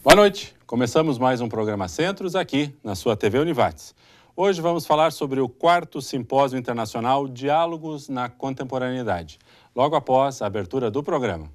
Boa noite. Começamos mais um programa Centros aqui na sua TV Univates. Hoje vamos falar sobre o 4º Simpósio Internacional Diálogos na Contemporaneidade, logo após a abertura do programa.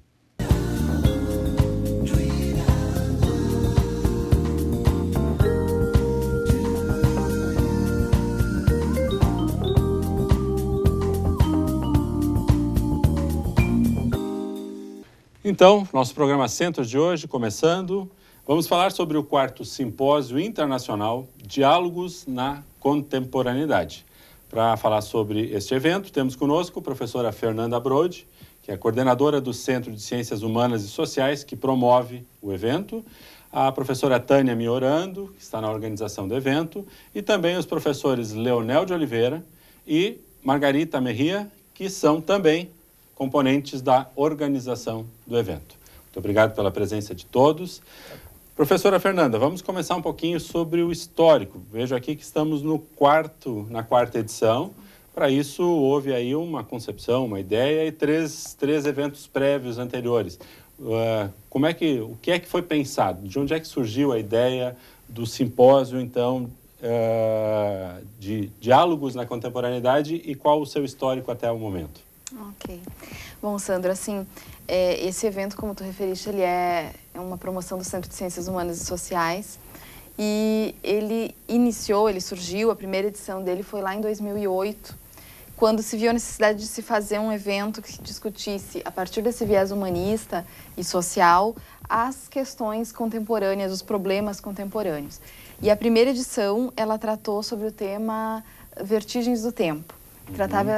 Então, nosso programa Centros de hoje, começando, vamos falar sobre o 4º Simpósio Internacional Diálogos na Contemporaneidade. Para falar sobre este evento, temos conosco a professora Fernanda Brode, que é coordenadora do Centro de Ciências Humanas e Sociais, que promove o evento, a professora Tânia Miorando, que está na organização do evento, e também os professores Leonel de Oliveira e Margarita Merria, que são também componentes da organização do evento. Muito obrigado pela presença de todos. Professora Fernanda, vamos começar um pouquinho sobre o histórico. Vejo aqui que estamos na quarta edição. Para isso, houve aí uma concepção, uma ideia e três eventos prévios anteriores. O que é que foi pensado? De onde é que surgiu a ideia do simpósio, então, de diálogos na contemporaneidade e qual o seu histórico até o momento? Ok. Bom, Sandro, assim, esse evento, como tu referiste, ele é uma promoção do Centro de Ciências Humanas e Sociais e ele surgiu, a primeira edição dele foi lá em 2008, quando se viu a necessidade de se fazer um evento que discutisse, a partir desse viés humanista e social, as questões contemporâneas, os problemas contemporâneos. E a primeira edição, ela tratou sobre o tema Vertigens do Tempo. Tratava,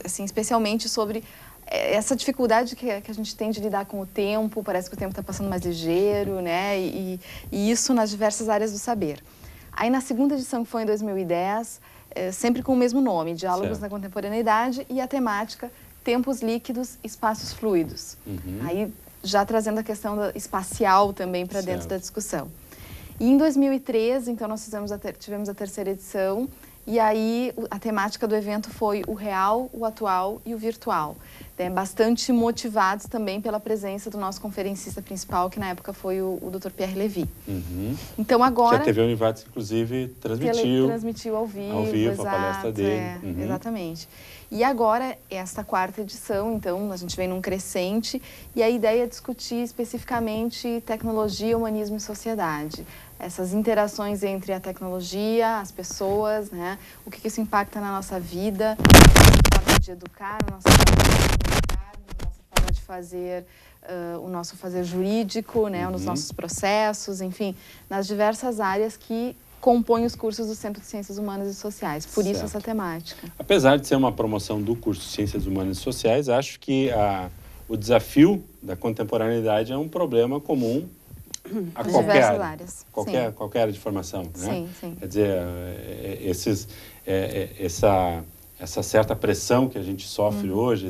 assim, especialmente sobre essa dificuldade que a gente tem de lidar com o tempo, parece que o tempo está passando mais ligeiro, né? E isso nas diversas áreas do saber. Aí, na segunda edição, que foi em 2010, sempre com o mesmo nome, Diálogos na Contemporaneidade, e a temática Tempos Líquidos, Espaços Fluidos. Aí, já trazendo a questão espacial também para dentro da discussão. E em 2013, então, nós tivemos a terceira edição, e aí a temática do evento foi o real, o atual e o virtual. Bastante motivados também pela presença do nosso conferencista principal, que na época foi o Dr. Pierre Levy. Então agora... Que a TV Univates, inclusive, transmitiu ao vivo a palestra dele. Exatamente. E agora, esta quarta edição, então, a gente vem num crescente, e a ideia é discutir especificamente tecnologia, humanismo e sociedade. Essas interações entre a tecnologia, as pessoas, né? O que isso impacta na nossa vida, na nossa forma de educar, na nossa forma de comunicar, na nossa forma de fazer o nosso fazer jurídico, né? Nos nossos processos, enfim, nas diversas áreas que compõem os cursos do Centro de Ciências Humanas e Sociais. Por isso essa temática. Apesar de ser uma promoção do curso de Ciências Humanas e Sociais, acho que o desafio da contemporaneidade é um problema comum a qualquer área de formação, né? Sim. Quer dizer, essa certa pressão que a gente sofre hoje,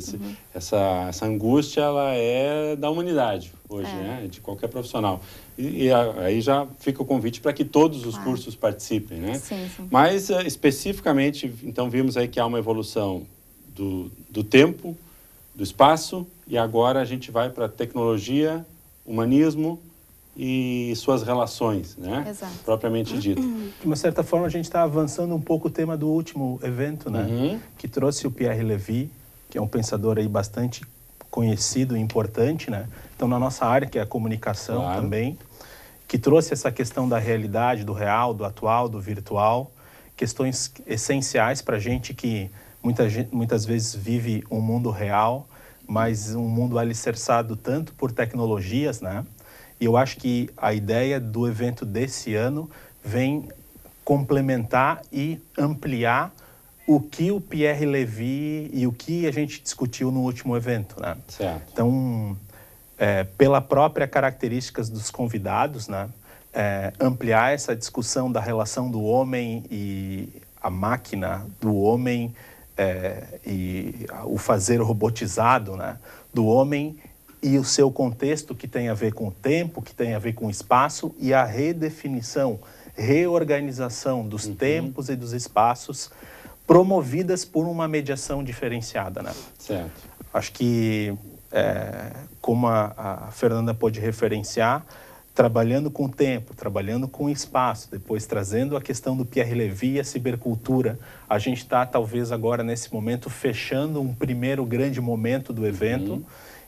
essa angústia, ela é da humanidade hoje, né? De qualquer profissional. E aí já fica o convite para que todos os cursos participem, né? Sim. Mas, especificamente, então, vimos aí que há uma evolução do tempo, do espaço, e agora a gente vai para tecnologia, humanismo e suas relações, né? Exato. Propriamente dito. De uma certa forma, a gente está avançando um pouco o tema do último evento, né? Que trouxe o Pierre Levy, que é um pensador aí bastante conhecido e importante, né? Então, na nossa área, que é a comunicação também, que trouxe essa questão da realidade, do real, do atual, do virtual, questões essenciais para a gente que muitas vezes vive um mundo real, mas um mundo alicerçado tanto por tecnologias, né? E eu acho que a ideia do evento desse ano vem complementar e ampliar o que o Pierre Levy e o que a gente discutiu no último evento, né? Certo. Então, pela própria características dos convidados, né? Ampliar essa discussão da relação do homem e a máquina, do homem e o fazer robotizado, né? Do homem e o seu contexto, que tem a ver com o tempo, que tem a ver com o espaço, e a redefinição, reorganização dos tempos e dos espaços promovidas por uma mediação diferenciada, né? Certo. Acho que, como a Fernanda pôde referenciar, trabalhando com o tempo, trabalhando com o espaço, depois trazendo a questão do Pierre Levy e a cibercultura. A gente está, talvez, agora, nesse momento, fechando um primeiro grande momento do evento,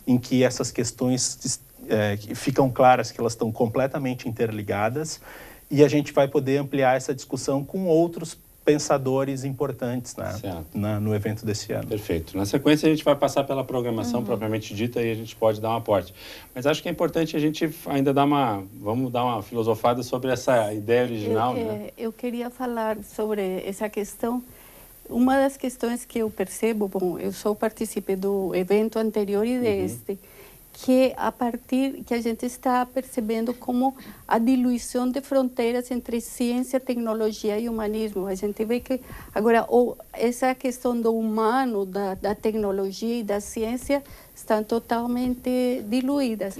em que essas questões ficam claras que elas estão completamente interligadas, e a gente vai poder ampliar essa discussão com outros pensadores importantes no evento desse ano. Perfeito. Na sequência, a gente vai passar pela programação propriamente dita e a gente pode dar um aporte. Mas acho que é importante a gente ainda vamos dar uma filosofada sobre essa ideia original. Eu queria falar sobre essa questão. Uma das questões que eu percebo, bom, eu só participei do evento anterior e deste, que a partir que a gente está percebendo como a diluição de fronteiras entre ciência, tecnologia e humanismo. A gente vê que agora essa questão do humano, da tecnologia e da ciência estão totalmente diluídas,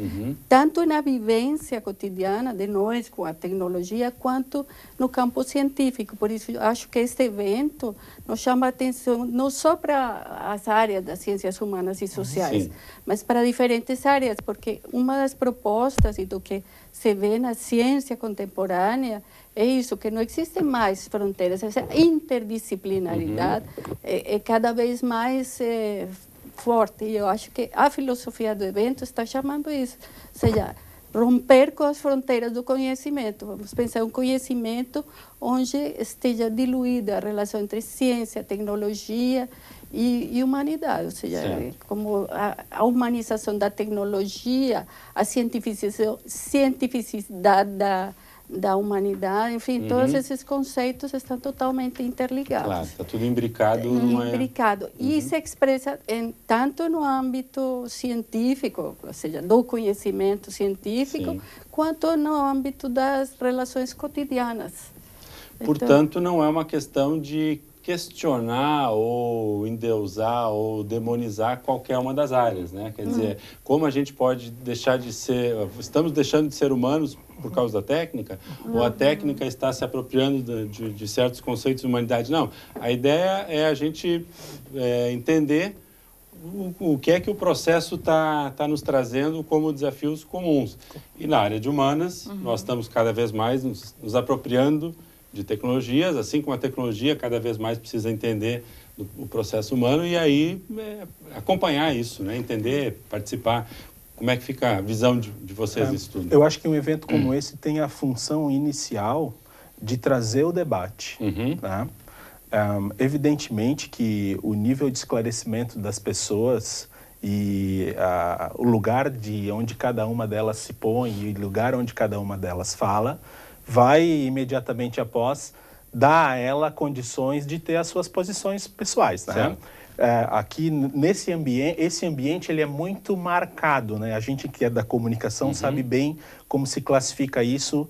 tanto na vivência cotidiana de nós com a tecnologia, quanto no campo científico. Por isso, acho que este evento nos chama a atenção não só para as áreas das ciências humanas e sociais, mas para diferentes áreas, porque uma das propostas e do que se vê na ciência contemporânea é isso, que não existem mais fronteiras, essa interdisciplinaridade é cada vez mais forte, e eu acho que a filosofia do evento está chamando isso, ou seja, romper com as fronteiras do conhecimento. Vamos pensar um conhecimento onde esteja diluída a relação entre ciência, tecnologia e humanidade, ou seja, como a humanização da tecnologia, a cientificidade da humanidade, enfim, todos esses conceitos estão totalmente interligados. Claro, está tudo imbricado. Imbricado. E se expressa tanto no âmbito científico, ou seja, do conhecimento científico, quanto no âmbito das relações cotidianas. Portanto, não é uma questão de questionar ou endeusar ou demonizar qualquer uma das áreas, né? Quer dizer, como a gente pode deixar de ser... Estamos deixando de ser humanos por causa da técnica? Ou a técnica está se apropriando de certos conceitos de humanidade? Não. A ideia é a gente entender o que é que o processo está nos trazendo como desafios comuns. E na área de humanas, nós estamos cada vez mais nos apropriando de tecnologias, assim como a tecnologia cada vez mais precisa entender o processo humano e aí acompanhar isso, né? Entender, participar. Como é que fica a visão de vocês disso tudo? Eu acho que um evento como esse tem a função inicial de trazer o debate. Tá? Evidentemente que o nível de esclarecimento das pessoas e o lugar de onde cada uma delas se põe e o lugar onde cada uma delas fala vai imediatamente após dar a ela condições de ter as suas posições pessoais, né? Aqui nesse ambiente, esse ambiente ele é muito marcado, né? A gente que é da comunicação sabe bem como se classifica isso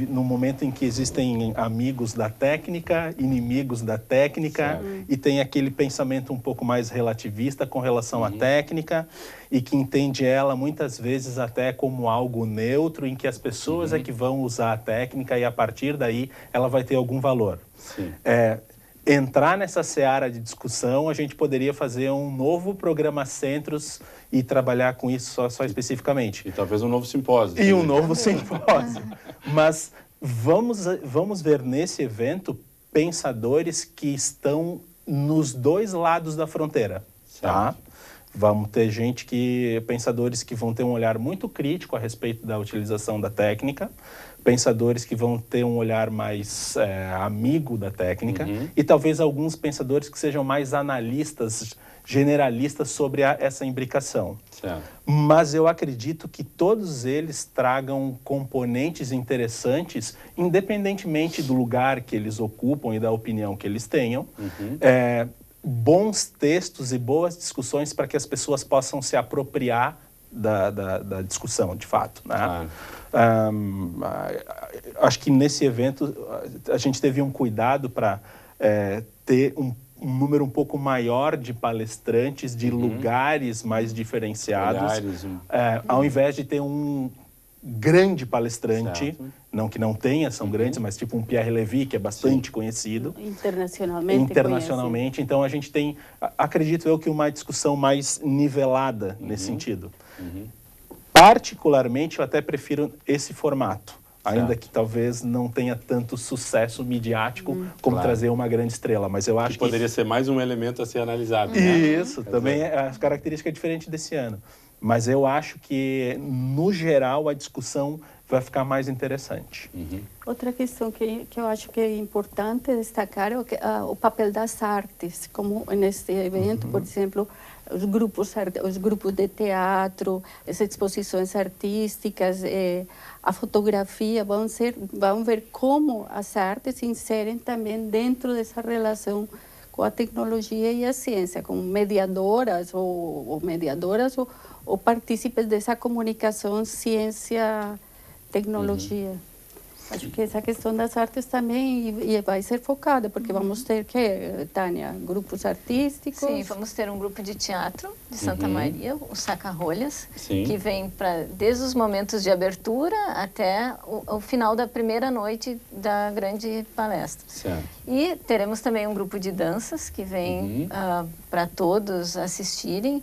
no momento em que existem amigos da técnica, inimigos da técnica, e tem aquele pensamento um pouco mais relativista com relação à técnica e que entende ela muitas vezes até como algo neutro, em que as pessoas é que vão usar a técnica e a partir daí ela vai ter algum valor. Entrar nessa seara de discussão, a gente poderia fazer um novo programa Centros e trabalhar com isso só especificamente. E talvez um novo simpósio. E um novo simpósio. Mas vamos ver nesse evento pensadores que estão nos dois lados da fronteira. Tá? Vamos ter pensadores que vão ter um olhar muito crítico a respeito da utilização da técnica, pensadores que vão ter um olhar mais amigo da técnica e talvez alguns pensadores que sejam mais analistas, generalistas sobre essa imbricação. Mas eu acredito que todos eles tragam componentes interessantes, independentemente do lugar que eles ocupam e da opinião que eles tenham, bons textos e boas discussões para que as pessoas possam se apropriar da discussão, de fato, né? Acho que nesse evento a gente teve um cuidado para ter um número um pouco maior de palestrantes de lugares mais diferenciados, ao invés de ter um grande palestrante, não que não tenha, são grandes, mas tipo um Pierre Levy, que é bastante conhecido. Internacionalmente. Então a gente tem, acredito eu, que uma discussão mais nivelada nesse sentido. particularmente, eu até prefiro esse formato, ainda Certo. que talvez não tenha tanto sucesso midiático como Claro. trazer uma grande estrela, mas eu acho Que poderia ser mais um elemento a ser analisado, né? Isso, também a característica é diferente desse ano. Mas eu acho que, no geral, a discussão vai ficar mais interessante. Outra questão que eu acho que é importante destacar é o papel das artes, como neste evento, por exemplo, os grupos de teatro, as exposições artísticas, a fotografia, vão ver como as artes se inserem também dentro dessa relação com a tecnologia e a ciência, como mediadoras ou partícipes dessa comunicação ciência-tecnologia. Acho que essa questão das artes também vai ser focada, porque vamos ter, Tânia, grupos artísticos. Sim, vamos ter um grupo de teatro de Santa Maria, o Saca-Rolhas, Sim. que vem desde os momentos de abertura até o final da primeira noite da grande palestra. Certo. E teremos também um grupo de danças que vem para todos assistirem,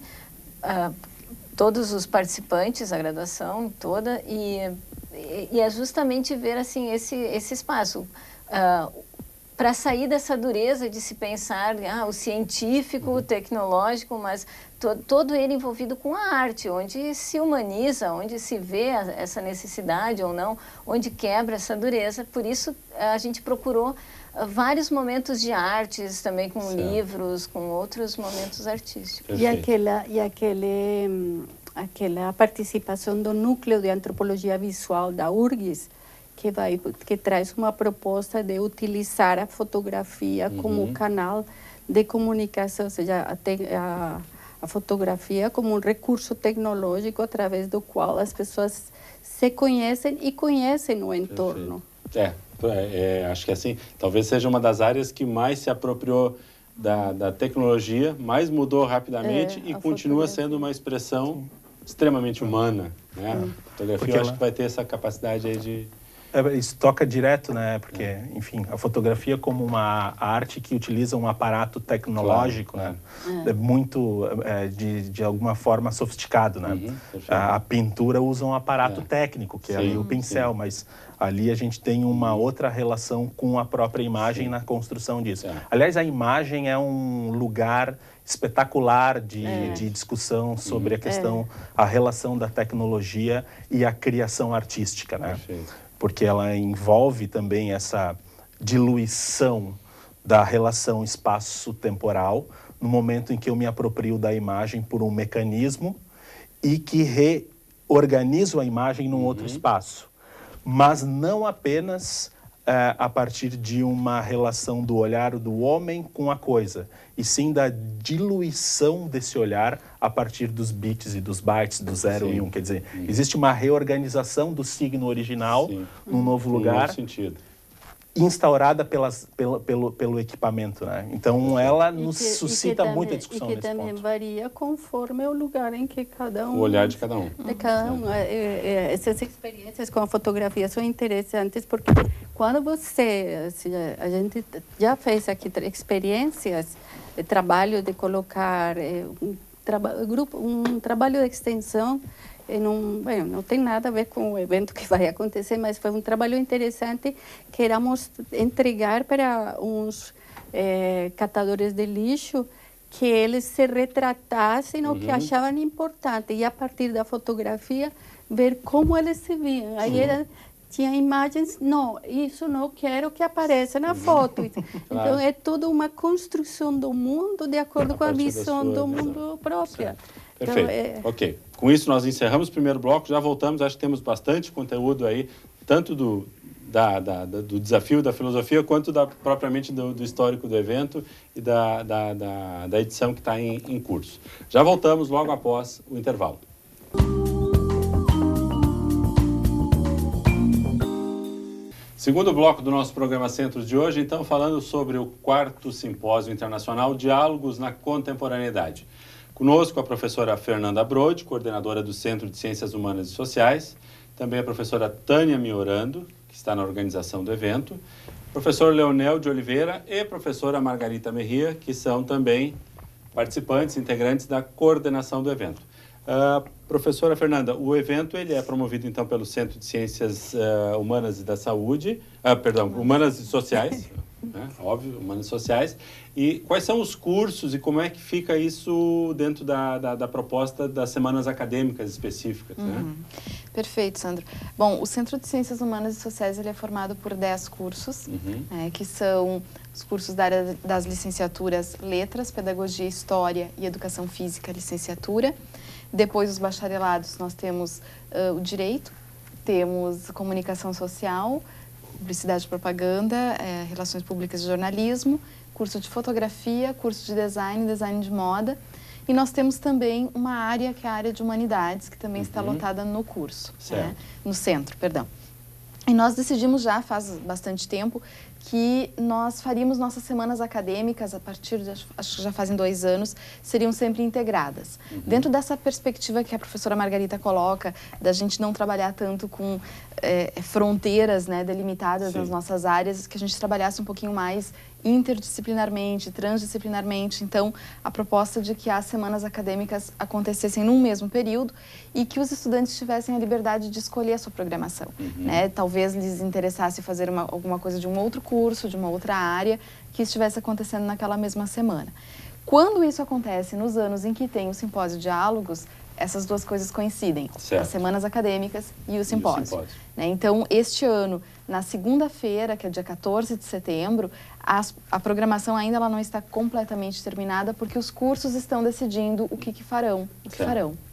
todos os participantes, a graduação toda, e é justamente ver assim esse espaço para sair dessa dureza de se pensar o científico, o tecnológico, mas todo ele envolvido com a arte, onde se humaniza, onde se vê essa necessidade ou não, onde quebra essa dureza. Por isso a gente procurou vários momentos de artes também, com livros, com outros momentos artísticos. Perfeito. Aquela participação do Núcleo de Antropologia Visual da URGS, que traz uma proposta de utilizar a fotografia como canal de comunicação, ou seja, a fotografia como um recurso tecnológico através do qual as pessoas se conhecem e conhecem o entorno. Acho que assim, talvez seja uma das áreas que mais se apropriou da tecnologia, mais mudou rapidamente e continua sendo uma expressão extremamente humana, né? A fotografia, eu acho que vai ter essa capacidade aí de... Isso toca direto, né? Porque, enfim, a fotografia como uma arte que utiliza um aparato tecnológico, claro, né? É muito, de alguma forma, sofisticado, né? A pintura usa um aparato técnico, que é ali o pincel, mas ali a gente tem uma outra relação com a própria imagem na construção disso. Aliás, a imagem é um lugar espetacular de discussão sobre a questão, a relação da tecnologia e a criação artística, né? Perfeito. Porque ela envolve também essa diluição da relação espaço-temporal no momento em que eu me aproprio da imagem por um mecanismo e que reorganizo a imagem num outro espaço. Mas não apenas a partir de uma relação do olhar do homem com a coisa, e sim da diluição desse olhar a partir dos bits e dos bytes, do 0 e 1. Quer dizer, existe uma reorganização do signo original num novo lugar, instaurada pelo equipamento, né? Então, ela nos suscita muita discussão nesse ponto. E que também varia conforme o lugar em que cada um... O olhar de cada um. De cada um. Essas experiências com a fotografia são interessantes porque quando a gente já fez aqui experiências de trabalho de colocar um trabalho de extensão não tem nada a ver com o evento que vai acontecer, mas foi um trabalho interessante que era entregar para uns catadores de lixo que eles se retratassem o que achavam importante e a partir da fotografia ver como eles se viam. Aí tinha imagens, não, isso não quero que apareça na foto. Então é toda uma construção do mundo de acordo com a visão do mundo própria. Perfeito. Então, ok. Com isso, nós encerramos o primeiro bloco, já voltamos, acho que temos bastante conteúdo aí, tanto do desafio da filosofia, quanto propriamente do histórico do evento e da edição que está em curso. Já voltamos logo após o intervalo. Segundo bloco do nosso programa Centros de hoje, então, falando sobre o 4º Simpósio Internacional Diálogos na Contemporaneidade. Conosco a professora Fernanda Brode, coordenadora do Centro de Ciências Humanas e Sociais, também a professora Tânia Miorando, que está na organização do evento, professor Leonel de Oliveira e professora Margarita Merria, que são também participantes, integrantes da coordenação do evento. Professora Fernanda, o evento ele é promovido então pelo Centro de Ciências Humanas e da Saúde, Humanas e Sociais, né? Óbvio, Humanas e Sociais. E quais são os cursos e como é que fica isso dentro da proposta das semanas acadêmicas específicas, né? Perfeito, Sandro. Bom, o Centro de Ciências Humanas e Sociais ele é formado por 10 cursos, que são os cursos da área das licenciaturas Letras, Pedagogia, História e Educação Física, licenciatura. Depois, os bacharelados, nós temos o Direito, temos Comunicação Social, Publicidade e Propaganda, Relações Públicas e Jornalismo, curso de Fotografia, curso de Design, Design de Moda. E nós temos também uma área, que é a área de Humanidades, que também está lotada no curso, né? No centro, perdão. E nós decidimos já, faz bastante tempo, que nós faríamos nossas semanas acadêmicas, a partir de, acho que já fazem 2 anos, seriam sempre integradas. Dentro dessa perspectiva que a professora Margarita coloca, da gente não trabalhar tanto com fronteiras, né, delimitadas nas nossas áreas, que a gente trabalhasse um pouquinho mais interdisciplinarmente, transdisciplinarmente. Então, a proposta de que as semanas acadêmicas acontecessem num mesmo período e que os estudantes tivessem a liberdade de escolher a sua programação, né? Talvez lhes interessasse fazer alguma coisa de um outro curso, de uma outra área, que estivesse acontecendo naquela mesma semana. Quando isso acontece nos anos em que tem o simpósio Diálogos, essas duas coisas coincidem, as semanas acadêmicas e o simpósio. Né? Então, este ano, na segunda-feira, que é dia 14 de setembro, a programação ainda ela não está completamente terminada, porque os cursos estão decidindo o que farão,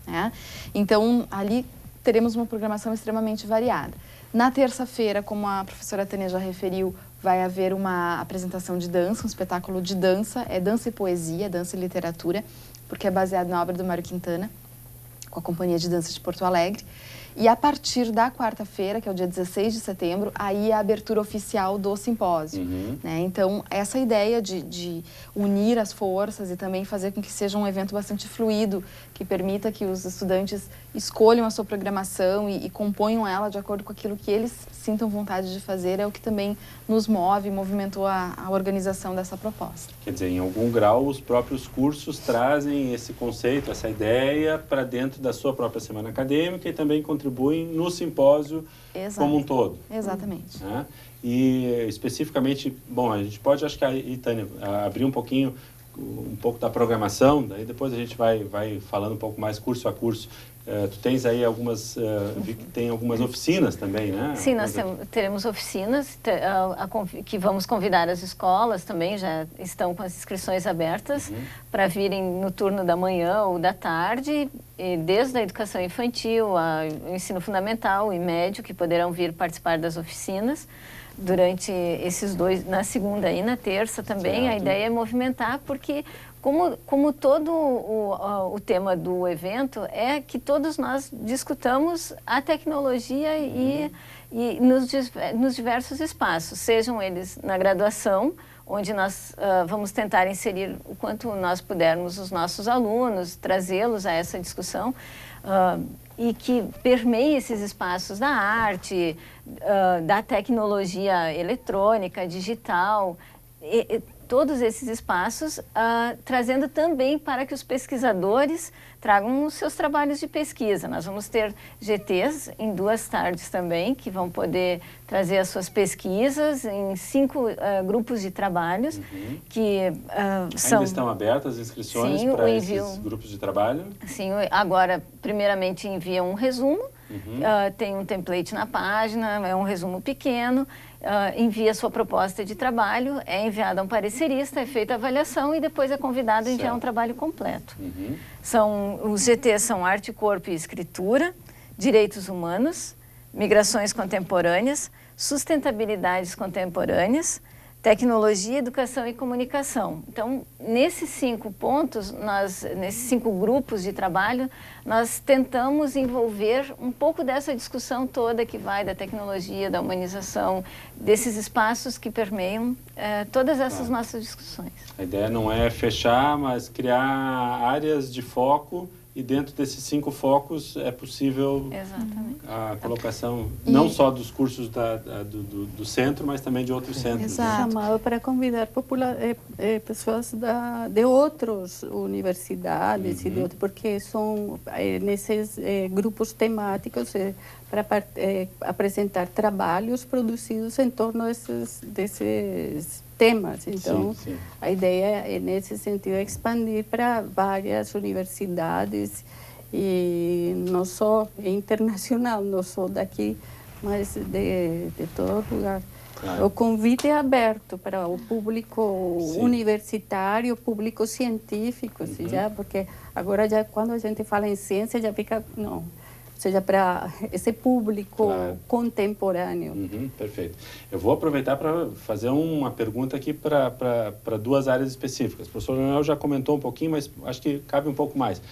né? Então, ali teremos uma programação extremamente variada. Na terça-feira, como a professora Tânia já referiu, vai haver uma apresentação de dança, um espetáculo de dança, é dança e poesia, dança e literatura, porque é baseado na obra do Mário Quintana, com a Companhia de Dança de Porto Alegre. E a partir da quarta-feira, que é o dia 16 de setembro, aí é a abertura oficial do simpósio. Né? Então, essa ideia de unir as forças e também fazer com que seja um evento bastante fluido, que permita que os estudantes escolham a sua programação e componham ela de acordo com aquilo que eles sintam vontade de fazer, é o que também nos move, movimentou a organização dessa proposta. Quer dizer, em algum grau, os próprios cursos trazem esse conceito, essa ideia para dentro da sua própria semana acadêmica e também contribuem no simpósio como um todo. Exatamente. Né? E especificamente, bom, a gente pode, acho que aí, Tânia, abrir um pouco da programação, daí depois a gente vai falando um pouco mais curso a curso. Tu tens aí algumas, vi que tem algumas oficinas também, né? Sim, nós teremos oficinas que vamos convidar as escolas também, já estão com as inscrições abertas para virem no turno da manhã ou da tarde, e desde a educação infantil, ao ensino fundamental e médio, que poderão vir participar das oficinas durante esses 2, na segunda e na terça também. A ideia é movimentar, porque como todo o tema do evento é que todos nós discutamos a tecnologia e nos diversos espaços, sejam eles na graduação, onde nós vamos tentar inserir o quanto nós pudermos os nossos alunos, trazê-los a essa discussão, e que permeie esses espaços da arte, da tecnologia eletrônica, digital, todos esses espaços, trazendo também para que os pesquisadores tragam os seus trabalhos de pesquisa. Nós vamos ter GTs em 2 tardes também, que vão poder trazer as suas pesquisas em 5 grupos de trabalhos, que são... Ainda estão abertas as inscrições para esses grupos de trabalho? Sim, agora, primeiramente, envia um resumo, tem um template na página, é um resumo pequeno, envia sua proposta de trabalho, é enviada a um parecerista, é feita a avaliação e depois é convidado a enviar um trabalho completo. Os GTs são Arte, Corpo e Escritura, Direitos Humanos, Migrações Contemporâneas, Sustentabilidades Contemporâneas, Tecnologia, Educação e Comunicação. Então, nesses 5 pontos, nesses 5 grupos de trabalho, nós tentamos envolver um pouco dessa discussão toda que vai da tecnologia, da humanização, desses espaços que permeiam todas essas nossas discussões. A ideia não é fechar, mas criar áreas de foco e dentro desses 5 focos é possível a colocação não só dos cursos do centro, mas também de outros centros. Exato. Chamado para convidar pessoas de outras universidades, porque são nesses grupos temáticos para apresentar trabalhos produzidos em torno desses temas. Então, a ideia é, nesse sentido, expandir para várias universidades, e não só internacional, não só daqui, mas de todo lugar. Claro. O convite é aberto para o público universitário, público científico, já, porque agora, já, quando a gente fala em ciência, já fica... Não. Ou seja, para esse público contemporâneo. Perfeito. Eu vou aproveitar para fazer uma pergunta aqui para 2 áreas específicas. O professor Leonel já comentou um pouquinho, mas acho que cabe um pouco mais.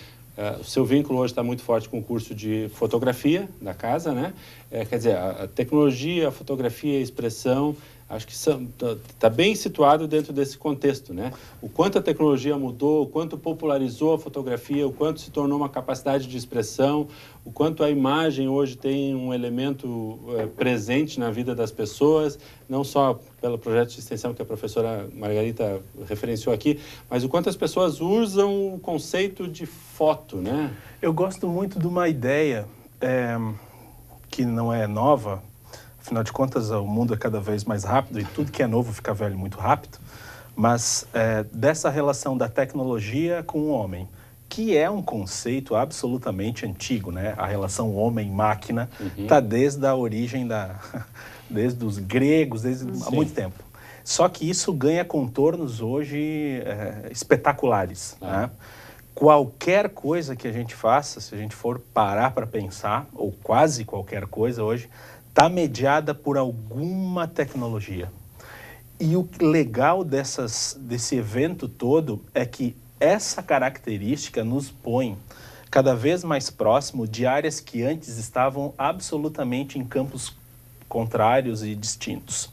O seu vínculo hoje está muito forte com o curso de fotografia da casa, né? Quer dizer, a tecnologia, a fotografia, a expressão, acho que está bem situado dentro desse contexto, né? O quanto a tecnologia mudou, o quanto popularizou a fotografia, o quanto se tornou uma capacidade de expressão, o quanto a imagem hoje tem um elemento presente na vida das pessoas, não só pelo projeto de extensão que a professora Margarita referenciou aqui, mas o quanto as pessoas usam o conceito de foto, né? Eu gosto muito de uma ideia que não é nova. Afinal de contas, o mundo é cada vez mais rápido e tudo que é novo fica velho muito rápido. Mas dessa relação da tecnologia com o homem, que é um conceito absolutamente antigo, né? A relação homem-máquina está desde a origem, desde os gregos, há muito tempo. Só que isso ganha contornos hoje espetaculares, né? Qualquer coisa que a gente faça, se a gente for parar para pensar, ou quase qualquer coisa hoje, está mediada por alguma tecnologia. E o legal desse evento todo é que essa característica nos põe cada vez mais próximo de áreas que antes estavam absolutamente em campos contrários e distintos.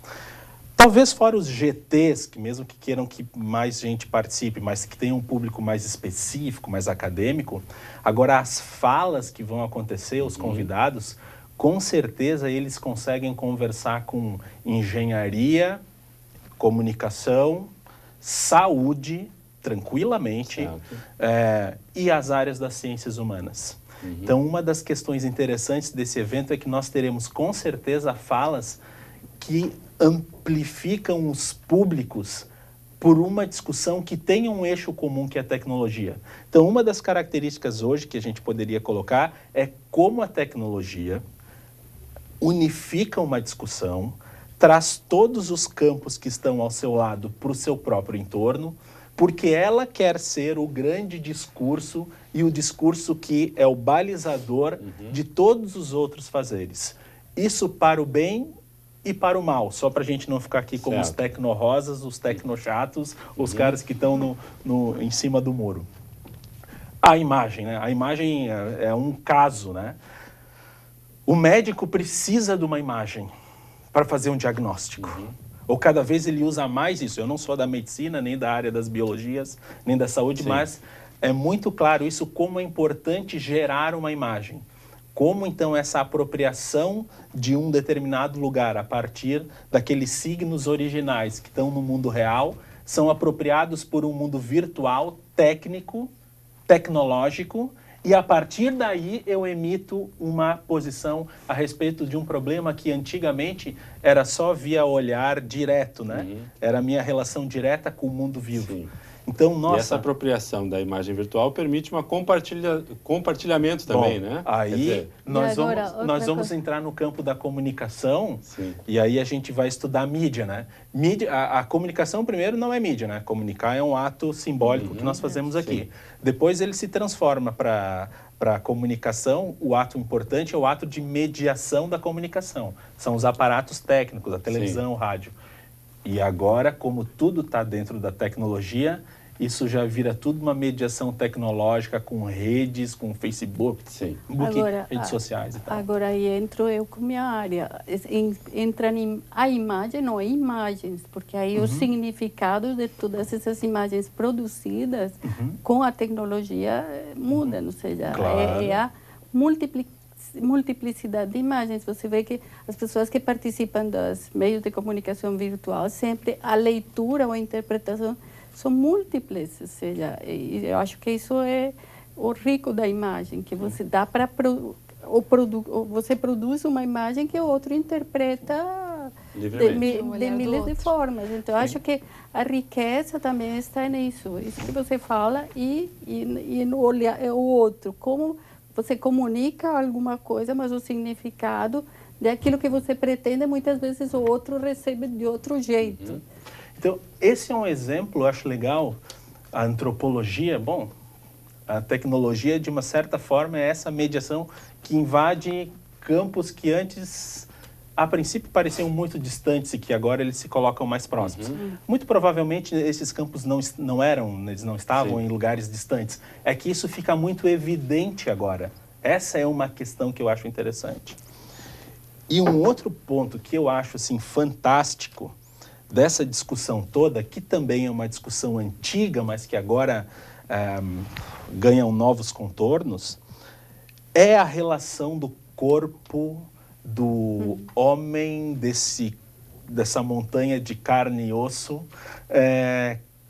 Talvez fora os GTs, que mesmo que queiram que mais gente participe, mas que tenham um público mais específico, mais acadêmico, agora as falas que vão acontecer, os convidados, com certeza eles conseguem conversar com engenharia, comunicação, saúde, tranquilamente, e as áreas das ciências humanas. Então, uma das questões interessantes desse evento é que nós teremos, com certeza, falas que amplificam os públicos por uma discussão que tem um eixo comum, que é a tecnologia. Então, uma das características hoje que a gente poderia colocar é como a tecnologia unifica uma discussão, traz todos os campos que estão ao seu lado para o seu próprio entorno, porque ela quer ser o grande discurso e o discurso que é o balizador de todos os outros fazeres. Isso para o bem e para o mal, só para a gente não ficar aqui como os tecno-rosas, os tecno-chatos, os caras que estão em cima do muro. A imagem, né? A imagem é um caso, né? O médico precisa de uma imagem para fazer um diagnóstico. Ou cada vez ele usa mais isso. Eu não sou da medicina, nem da área das biologias, nem da saúde, mas é muito claro isso, como é importante gerar uma imagem. Como, então, essa apropriação de um determinado lugar a partir daqueles signos originais que estão no mundo real são apropriados por um mundo virtual, técnico, tecnológico, e a partir daí eu emito uma posição a respeito de um problema que antigamente era só via olhar direto, né? Era a minha relação direta com o mundo vivo. Então, nossa... E essa apropriação da imagem virtual permite um compartilhamento também, né? Aí nós vamos entrar no campo da comunicação. E aí a gente vai estudar mídia, né? A comunicação, primeiro, não é mídia, né? Comunicar é um ato simbólico que nós fazemos aqui. Depois ele se transforma para a comunicação. O ato importante é o ato de mediação da comunicação. São os aparatos técnicos, a televisão, o rádio. E agora, como tudo está dentro da tecnologia, isso já vira tudo uma mediação tecnológica com redes, com Facebook, agora, redes sociais e tal. Agora aí entro eu com minha área. Entra a imagem, não, imagens, porque aí os significados de todas essas imagens produzidas com a tecnologia mudam, ou seja, Claro. é a multiplicidade de imagens. Você vê que as pessoas que participam dos meios de comunicação virtual, sempre a leitura ou a interpretação são múltiplas, ou seja, eu acho que isso é o rico da imagem, que você dá para você produz uma imagem que o outro interpreta de milhares de formas. Então, eu acho que a riqueza também está nisso, isso que você fala e no olhar o outro, como você comunica alguma coisa, mas o significado daquilo que você pretende, muitas vezes o outro recebe de outro jeito. Então, esse é um exemplo, eu acho legal. A antropologia, bom, a tecnologia, de uma certa forma, é essa mediação que invade campos que antes, a princípio, pareciam muito distantes e que agora eles se colocam mais próximos. Muito provavelmente, esses campos eles não estavam em lugares distantes. É que isso fica muito evidente agora. Essa é uma questão que eu acho interessante. E um outro ponto que eu acho, assim, fantástico dessa discussão toda, que também é uma discussão antiga, mas que agora ganham novos contornos, é a relação do corpo do homem, dessa montanha de carne e osso,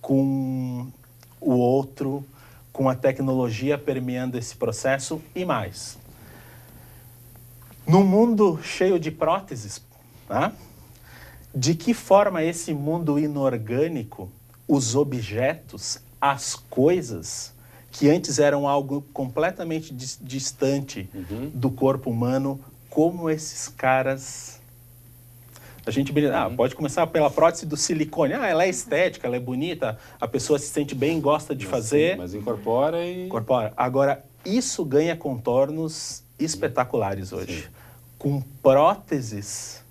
com o outro, com a tecnologia permeando esse processo e mais. Num mundo cheio de próteses, tá? De que forma esse mundo inorgânico, os objetos, as coisas, que antes eram algo completamente distante do corpo humano, como esses caras... A gente pode começar pela prótese do silicone. Ela é estética, ela é bonita, a pessoa se sente bem, gosta de fazer. Mas incorpora e... Incorpora. Agora, isso ganha contornos espetaculares hoje. Com próteses...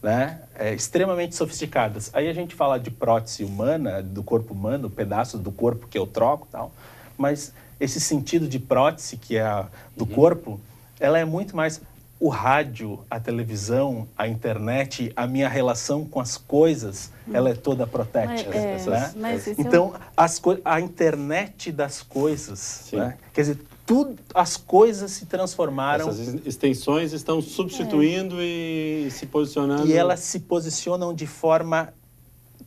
né, extremamente sofisticadas. Aí a gente fala de prótese humana, do corpo humano, pedaços do corpo que eu troco e tal, mas esse sentido de prótese, que é do corpo, ela é muito mais o rádio, a televisão, a internet, a minha relação com as coisas, ela é toda protética. Então, a internet das coisas, né? Quer dizer, as coisas se transformaram... Essas extensões estão substituindo e se posicionando... E elas se posicionam de forma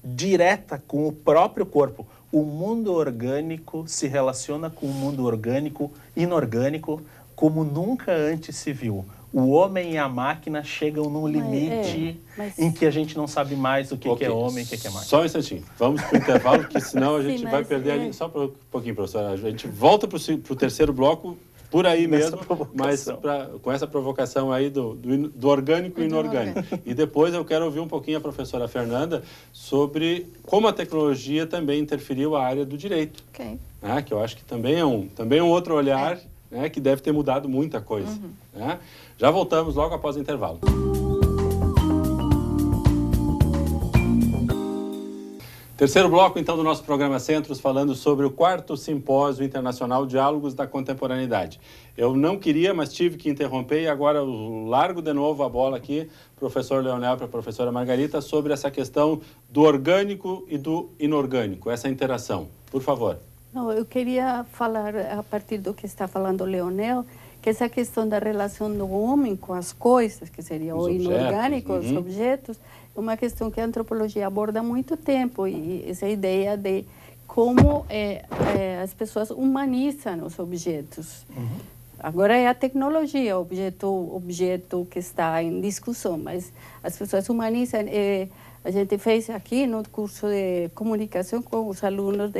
direta com o próprio corpo. O mundo orgânico se relaciona com o mundo orgânico, inorgânico, como nunca antes se viu. O homem e a máquina chegam num limite em que a gente não sabe mais o que é homem e o que é máquina. Só um instantinho. Vamos para o intervalo, porque senão a gente vai perder ali. Só um pouquinho, professora. A gente volta para o terceiro bloco por aí mesmo, mas com essa provocação aí do orgânico e inorgânico. E depois eu quero ouvir um pouquinho a professora Fernanda sobre como a tecnologia também interferiu a área do direito. Né? Que eu acho que também é um outro olhar, né, que deve ter mudado muita coisa. Né? Já voltamos logo após o intervalo. Terceiro bloco, então, do nosso programa Centros, falando sobre o 4º Simpósio Internacional Diálogos da Contemporaneidade. Eu não queria, mas tive que interromper e agora eu largo de novo a bola aqui, professor Leonel para a professora Margarita, sobre essa questão do orgânico e do inorgânico, essa interação. Por favor. Não, eu queria falar, a partir do que está falando o Leonel, que essa questão da relação do homem com as coisas, que seria o inorgânico, os objetos, é uma questão que a antropologia aborda há muito tempo, e essa ideia de como as pessoas humanizam os objetos. Agora é a tecnologia, o objeto que está em discussão, mas as pessoas humanizam. A gente fez aqui no curso de comunicação com os alunos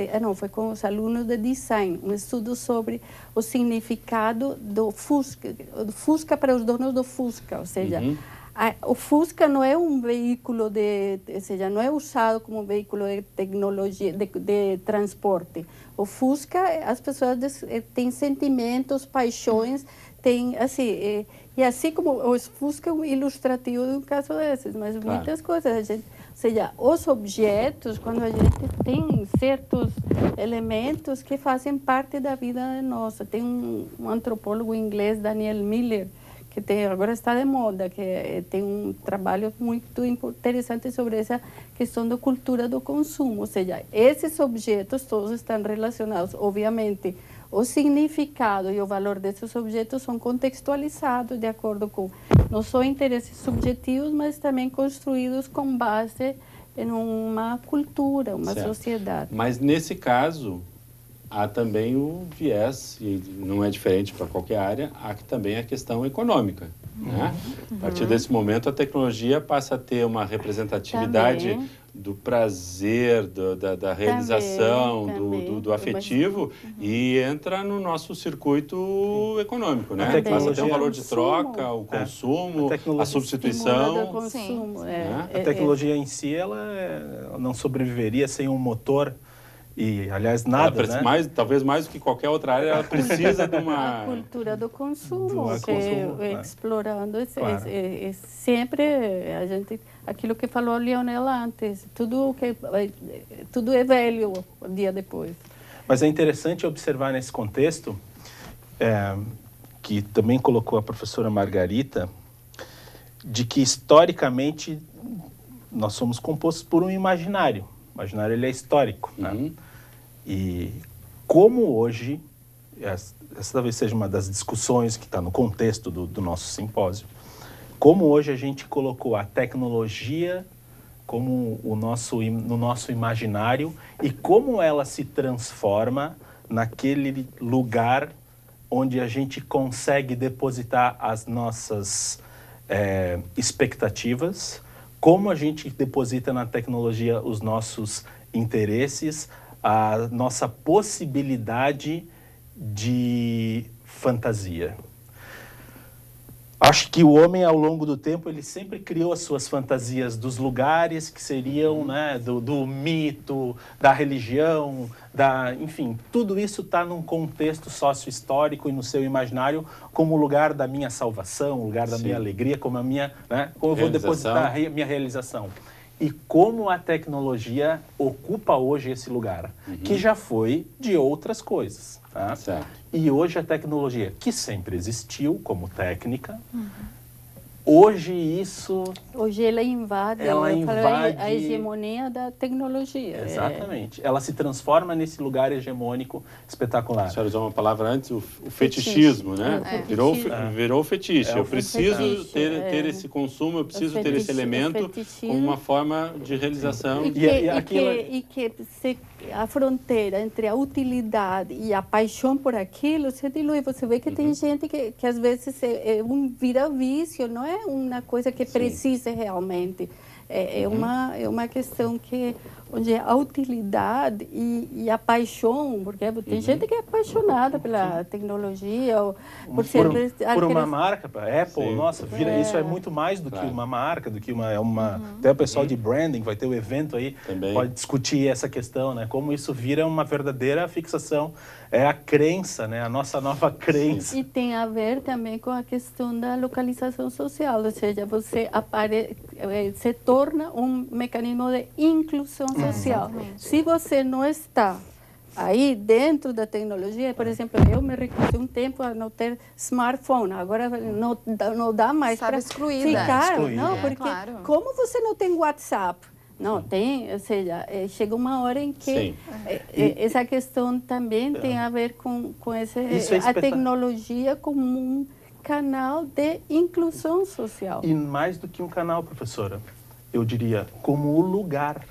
com os alunos de design, um estudo sobre o significado do Fusca para os donos do Fusca, ou seja, o Fusca não é um veículo ou seja, não é usado como um veículo de tecnologia, de transporte. O Fusca, as pessoas têm sentimentos, paixões, tem assim, E assim como os Fusca é um ilustrativo de um caso desses, mas muitas coisas, ou seja, os objetos, quando a gente tem certos elementos que fazem parte da vida nossa. Tem um antropólogo inglês, Daniel Miller, que agora está de moda, que tem um trabalho muito interessante sobre essa questão da cultura do consumo. Ou seja, esses objetos todos estão relacionados, obviamente, o significado e o valor desses objetos são contextualizados de acordo com não só interesses subjetivos, mas também construídos com base em uma cultura, uma sociedade. Mas nesse caso, há também o viés, e não é diferente para qualquer área, há também a questão econômica. Né? A partir desse momento, a tecnologia passa a ter uma representatividade do prazer, da realização, do afetivo, e entra no nosso circuito econômico. Né? Passa a ter um valor de troca, o consumo, a substituição. A tecnologia em si, ela não sobreviveria sem um motor. E, aliás, nada, né? Talvez mais do que qualquer outra área, ela precisa de uma... A cultura do consumo, explorando sempre a gente... Aquilo que falou a Leonela antes, tudo é velho o dia depois. Mas é interessante observar nesse contexto, que também colocou a professora Margarita, de que, historicamente, nós somos compostos por um imaginário. O imaginário, ele é histórico, né? E como hoje, essa talvez seja uma das discussões que está no contexto do nosso simpósio, como hoje a gente colocou a tecnologia como no nosso imaginário e como ela se transforma naquele lugar onde a gente consegue depositar as nossas expectativas, como a gente deposita na tecnologia os nossos interesses, a nossa possibilidade de fantasia. Acho que o homem, ao longo do tempo, ele sempre criou as suas fantasias dos lugares que seriam, né, do mito, da religião, enfim, tudo isso está num contexto sócio-histórico e no seu imaginário como o lugar da minha salvação, o lugar da minha alegria, como eu vou depositar a minha realização. E como a tecnologia ocupa hoje esse lugar, que já foi de outras coisas. Tá? E hoje a tecnologia, que sempre existiu como técnica, hoje ela invade a hegemonia da tecnologia. Exatamente. Ela se transforma nesse lugar hegemônico espetacular. A senhora usou uma palavra antes, o fetichismo, né? Virou fetiche. Eu preciso ter esse consumo, eu preciso ter esse elemento como uma forma de realização. A fronteira entre a utilidade e a paixão por aquilo se dilui. Você vê que tem gente que às vezes vira vício, não é uma coisa que precisa realmente. É uma questão onde a utilidade e a paixão, porque tem gente que é apaixonada pela tecnologia, por uma marca, Apple, nossa, isso é muito mais do que uma marca, do que até o pessoal de branding vai ter um evento aí, pode discutir essa questão, né? Como isso vira uma verdadeira fixação, é a crença, né? A nossa nova crença. E tem a ver também com a questão da localização social, ou seja, você se torna um mecanismo de inclusão social. Se você não está aí dentro da tecnologia, por exemplo, eu me recusei um tempo a não ter smartphone, agora não dá mais para ficar, não, porque como você não tem WhatsApp? Não, tem, ou seja, chega uma hora em que essa questão também tem a ver com a tecnologia como um canal de inclusão social. E mais do que um canal, professora, eu diria, como o lugar.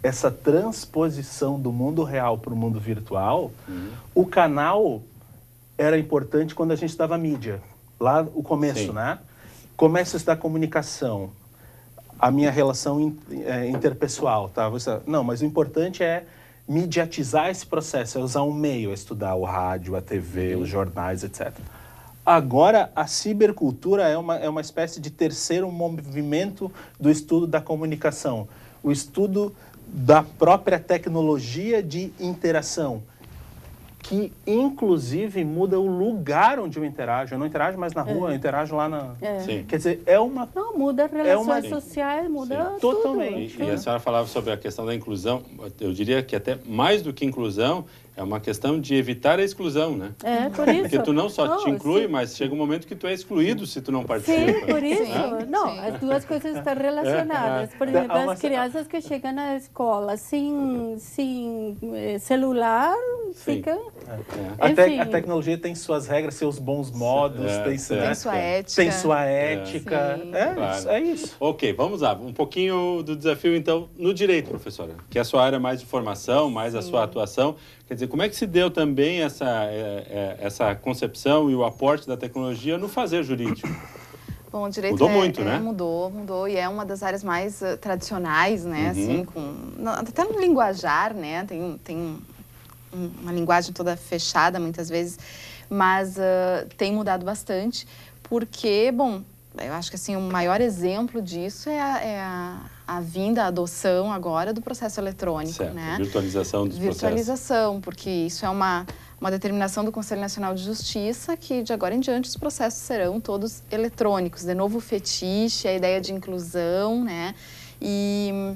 Essa transposição do mundo real para o mundo virtual, o canal era importante quando a gente estava mídia. Lá, o começo, né? Começo da comunicação, a minha relação interpessoal, tá? Não, mas o importante é mediatizar esse processo, é usar um meio, é estudar o rádio, a TV, os jornais, etc. Agora, a cibercultura é uma espécie de terceiro movimento do estudo da comunicação. O estudo da própria tecnologia de interação. que inclusive muda o lugar onde eu interajo. Eu não interajo mais na rua, eu interajo lá na... Sim. Quer dizer, é uma... Não, muda relações sociais, muda Sim. tudo. Totalmente. E a senhora falava sobre a questão da inclusão. Eu diria que até mais do que inclusão, é uma questão de evitar a exclusão, né? É, por isso. Porque tu não só te inclui, sim. mas chega um momento que tu é excluído se tu não participa. Sim, por isso. Sim, Não, sim. as duas coisas estão relacionadas. Por exemplo, as crianças que chegam na escola sem celular, ficam... É. A tecnologia tem suas regras, seus bons modos, tem sua ética. Tem sua ética. Sim. Claro. É isso. Ok, vamos lá. Um pouquinho do desafio, então, no direito, professora, que é a sua área mais de formação, mais a sua atuação. Quer dizer, como é que se deu também essa concepção e o aporte da tecnologia no fazer jurídico? Bom, o direito Mudou muito, né? Mudou e é uma das áreas mais tradicionais, né? Assim, até no linguajar, né? Tem uma linguagem toda fechada muitas vezes, mas tem mudado bastante porque, bom, eu acho que assim, o maior exemplo disso é a vinda, a adoção agora do processo eletrônico, certo. né? Virtualização dos Virtualização, porque isso é uma determinação do Conselho Nacional de Justiça que de agora em diante os processos serão todos eletrônicos. De novo o fetiche, a ideia de inclusão, né? E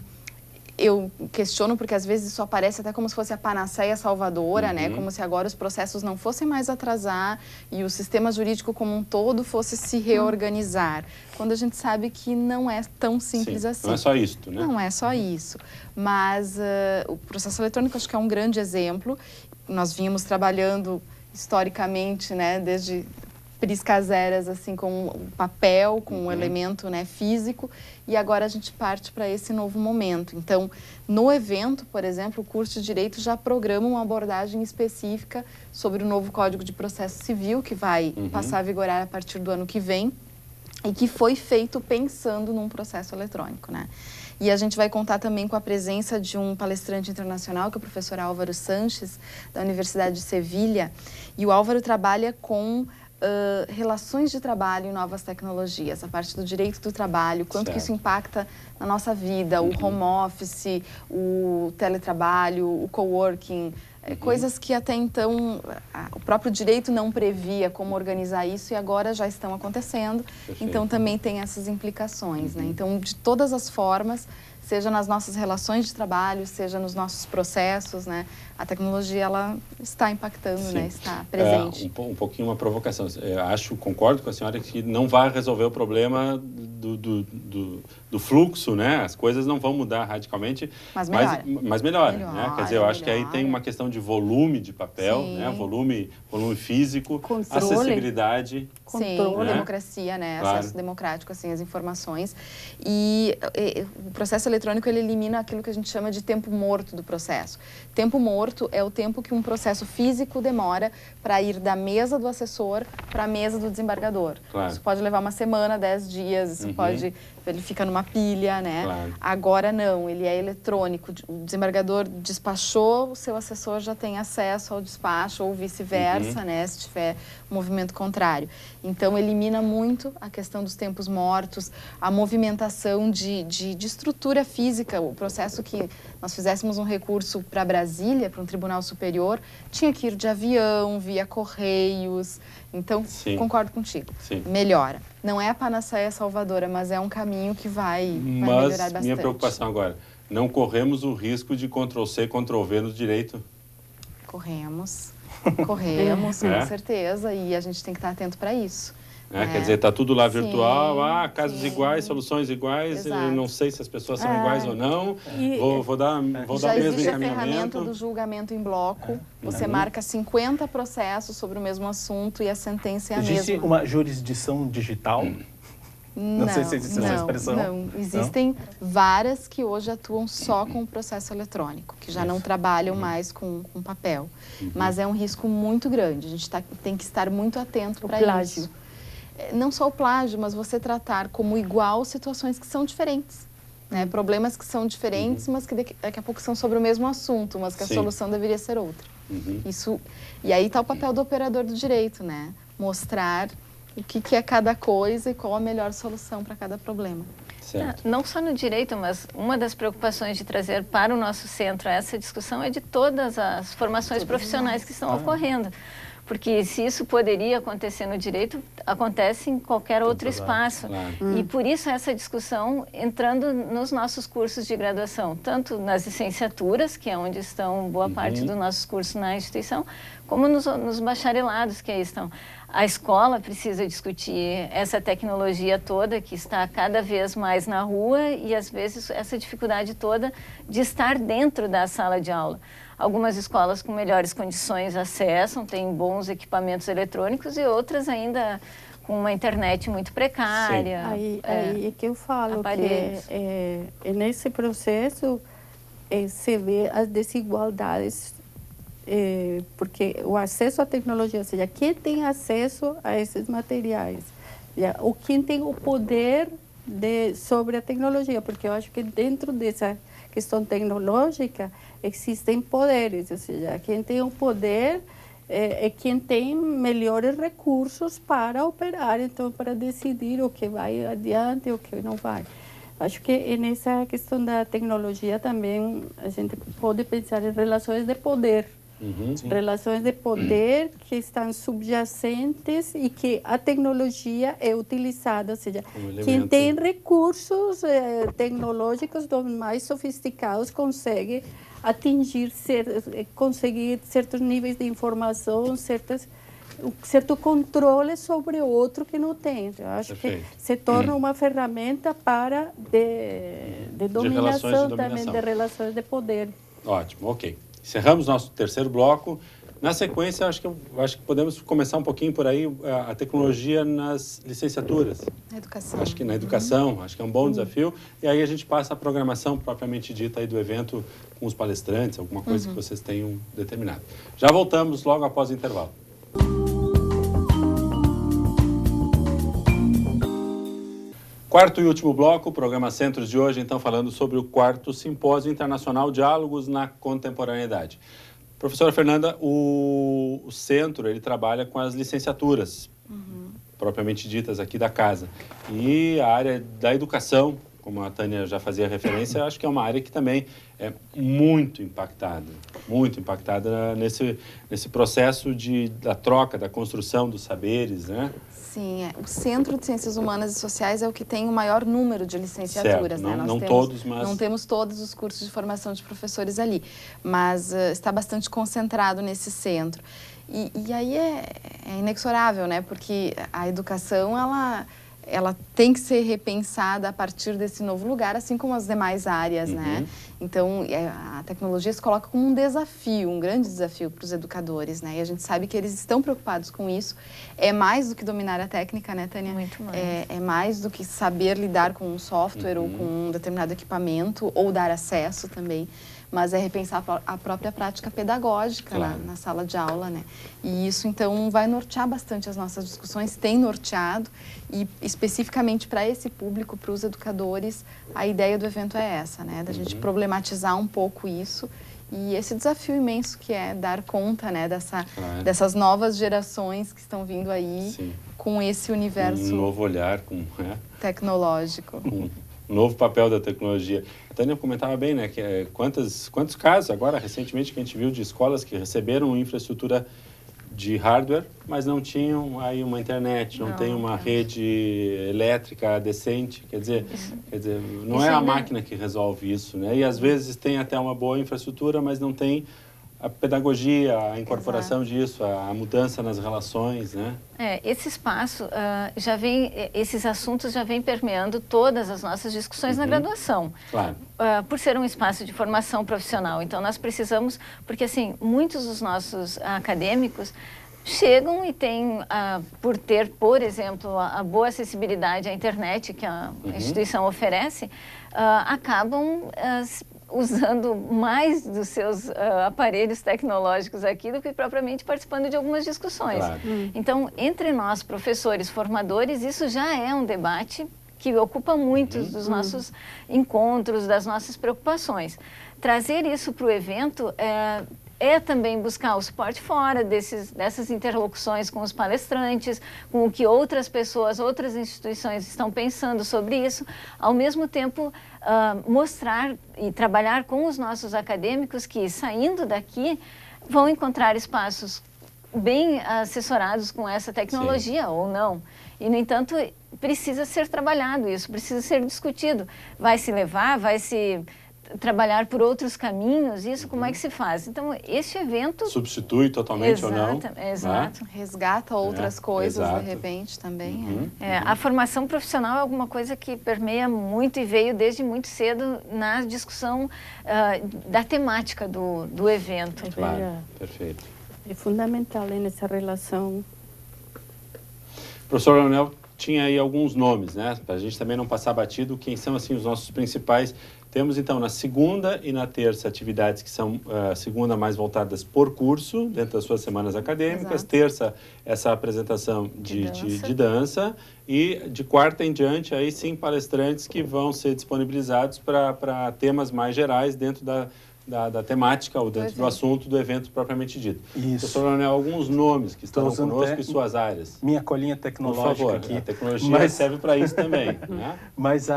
eu questiono porque às vezes isso aparece até como se fosse a panaceia salvadora, né? Como se agora os processos não fossem mais atrasar e o sistema jurídico como um todo fosse se reorganizar. Quando a gente sabe que não é tão simples assim. Não é só isso, né? Não é só isso. Mas o processo eletrônico acho que é um grande exemplo. Nós vínhamos trabalhando historicamente, né? Desde priscaseras, assim, com o papel, com o elemento, né, físico, e agora a gente parte para esse novo momento. Então, no evento, por exemplo, o curso de Direito já programa uma abordagem específica sobre o novo Código de Processo Civil, que vai passar a vigorar a partir do ano que vem, e que foi feito pensando num processo eletrônico, né? E a gente vai contar também com a presença de um palestrante internacional, que é o professor Álvaro Sanches, da Universidade de Sevilha, e o Álvaro trabalha com relações de trabalho e novas tecnologias, a parte do direito do trabalho, quanto que isso impacta na nossa vida, o home office, o teletrabalho, o coworking, coisas que até então o próprio direito não previa como organizar isso e agora já estão acontecendo. Perfeito. Então também tem essas implicações, né? Então, de todas as formas, seja nas nossas relações de trabalho, seja nos nossos processos, né? A tecnologia, ela está impactando, né? Está presente. Um pouquinho uma provocação. Eu concordo com a senhora que não vai resolver o problema do fluxo, né? As coisas não vão mudar radicalmente, mas melhora, né? Quer dizer, eu acho que aí tem uma questão de volume de papel, né? Volume físico, controle, acessibilidade, controle, né? Democracia, né? Claro. Acesso democrático, assim, às informações. E o processo eletrônico, ele elimina aquilo que a gente chama de tempo morto do processo. Tempo morto é o tempo que um processo físico demora para ir da mesa do assessor para a mesa do desembargador. Claro. Isso pode levar uma semana, 10 dias, isso ele fica numa pilha, né? Claro. Agora não, ele é eletrônico. O desembargador despachou, o seu assessor já tem acesso ao despacho ou vice-versa, né? Se tiver um movimento contrário. Então, elimina muito a questão dos tempos mortos, a movimentação de estrutura física. O processo que nós fizéssemos um recurso para Brasília, para um tribunal superior, tinha que ir de avião, via correios. Então, concordo contigo. Sim. Melhora. Não é a panaceia salvadora, mas é um caminho que vai melhorar bastante. Mas minha preocupação agora, não corremos o risco de Ctrl-C, Ctrl-V no direito? Corremos, com certeza, e a gente tem que estar atento para isso. Quer dizer, está tudo lá virtual, casos iguais, soluções iguais, eu não sei se as pessoas são iguais ou não, vou dar o mesmo encaminhamento. Já existe a ferramenta do julgamento em bloco, você marca 50 processos sobre o mesmo assunto e a sentença é a mesma. Existe uma jurisdição digital? Não sei se existe essa expressão. Não, existem várias que hoje atuam só com o processo eletrônico, que já não trabalham mais com papel. Mas é um risco muito grande, a gente tem que estar muito atento para isso. Não só o plágio, mas você tratar como igual situações que são diferentes. Né? Problemas que são diferentes, mas que daqui a pouco são sobre o mesmo assunto, mas que a solução deveria ser outra. E aí está o papel do operador do direito, né? Mostrar o que é cada coisa e qual a melhor solução para cada problema. Certo. Não só no direito, mas uma das preocupações de trazer para o nosso centro essa discussão é de todas as formações profissionais que estão ocorrendo. Porque se isso poderia acontecer no direito, acontece em qualquer outro espaço. Claro. E por isso essa discussão entrando nos nossos cursos de graduação, tanto nas licenciaturas, que é onde estão boa parte dos nossos cursos na instituição, como nos bacharelados que aí estão. A escola precisa discutir essa tecnologia toda que está cada vez mais na rua e, às vezes, essa dificuldade toda de estar dentro da sala de aula. Algumas escolas com melhores condições acessam, têm bons equipamentos eletrônicos e outras ainda com uma internet muito precária. Aí é que eu falo aparelhos. Que nesse processo se vê as desigualdades, porque o acesso à tecnologia, ou seja, quem tem acesso a esses materiais, ou quem tem o poder sobre a tecnologia, porque eu acho que dentro dessa questão tecnológica existem poderes, ou seja, quem tem o poder é quem tem melhores recursos para operar, então para decidir o que vai adiante e o que não vai. Acho que nessa questão da tecnologia também a gente pode pensar em relações de poder. Relações de poder que estão subjacentes e que a tecnologia é utilizada, ou seja, quem tem recursos tecnológicos dos mais sofisticados consegue atingir, conseguir certos níveis de informação, certo controle sobre o outro que não tem. Eu acho que se torna uma ferramenta para de dominação também, de relações de poder. Ótimo, ok. Encerramos nosso terceiro bloco. Na sequência, acho que podemos começar um pouquinho por aí a tecnologia nas licenciaturas. Na educação. Acho que na educação, acho que é um bom desafio. E aí a gente passa a programação propriamente dita aí do evento com os palestrantes, alguma coisa que vocês tenham determinado. Já voltamos logo após o intervalo. Quarto e último bloco, o programa Centros de hoje, então, falando sobre o 4º Simpósio Internacional Diálogos na Contemporaneidade. Professora Fernanda, o centro, ele trabalha com as licenciaturas, propriamente ditas aqui da casa. E a área da educação, como a Tânia já fazia referência, acho que é uma área que também é muito impactada nesse processo da troca, da construção dos saberes, né? Sim, o Centro de Ciências Humanas e Sociais é o que tem o maior número de licenciaturas. Certo, né? Não temos todos os cursos de formação de professores ali, mas está bastante concentrado nesse centro. E aí é inexorável, né? Porque a educação, ela tem que ser repensada a partir desse novo lugar, assim como as demais áreas, né? Então, a tecnologia se coloca como um desafio, um grande desafio para os educadores, né? E a gente sabe que eles estão preocupados com isso. É mais do que dominar a técnica, né, Tânia? Muito mais. É mais do que saber lidar com um software ou com um determinado equipamento, ou dar acesso também. Mas é repensar a própria prática pedagógica na sala de aula, né? E isso, então, vai nortear bastante as nossas discussões, tem norteado, e especificamente para esse público, para os educadores, a ideia do evento é essa, né? Da gente problematizar um pouco isso e esse desafio imenso que é dar conta, né, dessas novas gerações que estão vindo aí com esse universo um novo olhar, tecnológico. Um novo papel da tecnologia. A Tânia comentava bem, né, que quantos casos agora, recentemente, que a gente viu de escolas que receberam infraestrutura de hardware, mas não tinham aí uma internet, não tem uma rede elétrica decente, quer dizer, não é a máquina que resolve isso, né? E às vezes tem até uma boa infraestrutura, mas não tem a pedagogia, a incorporação disso, a mudança nas relações, né? Esse espaço esses assuntos já vêm permeando todas as nossas discussões na graduação. Claro. Por ser um espaço de formação profissional. Então, nós precisamos, porque assim, muitos dos nossos acadêmicos chegam e têm, por ter, por exemplo, a boa acessibilidade à internet que a instituição oferece, acabam usando mais dos seus aparelhos tecnológicos aqui do que propriamente participando de algumas discussões. Claro. Então, entre nós, professores, formadores, isso já é um debate que ocupa muitos dos nossos encontros, das nossas preocupações. Trazer isso para o evento é também buscar o suporte fora dessas interlocuções com os palestrantes, com o que outras pessoas, outras instituições estão pensando sobre isso, ao mesmo tempo mostrar e trabalhar com os nossos acadêmicos que, saindo daqui, vão encontrar espaços bem assessorados com essa tecnologia. Sim. Ou não. E, no entanto, precisa ser trabalhado isso, precisa ser discutido. Vai se levar, vai se trabalhar por outros caminhos, isso como é que se faz? Então, este evento... Substitui totalmente ou não? Exato. Resgata outras coisas, de repente, também. A formação profissional é alguma coisa que permeia muito e veio desde muito cedo na discussão da temática do evento. Claro, perfeito. É fundamental nessa relação. Professor Leonel, tinha aí alguns nomes, né? Para a gente também não passar batido, quem são, assim, os nossos principais... Temos, então, na segunda e na terça atividades que são, segunda, mais voltadas por curso, dentro das suas semanas acadêmicas. Exato. Terça, essa apresentação de dança. E de quarta em diante, aí sim, palestrantes que vão ser disponibilizados para temas mais gerais dentro da temática ou dentro do assunto do evento propriamente dito. Isso. Professor Leonel, alguns nomes que estão conosco e suas áreas. Minha colinha tecnológica. Por favor, aqui. A tecnologia serve para isso também. Né? Mas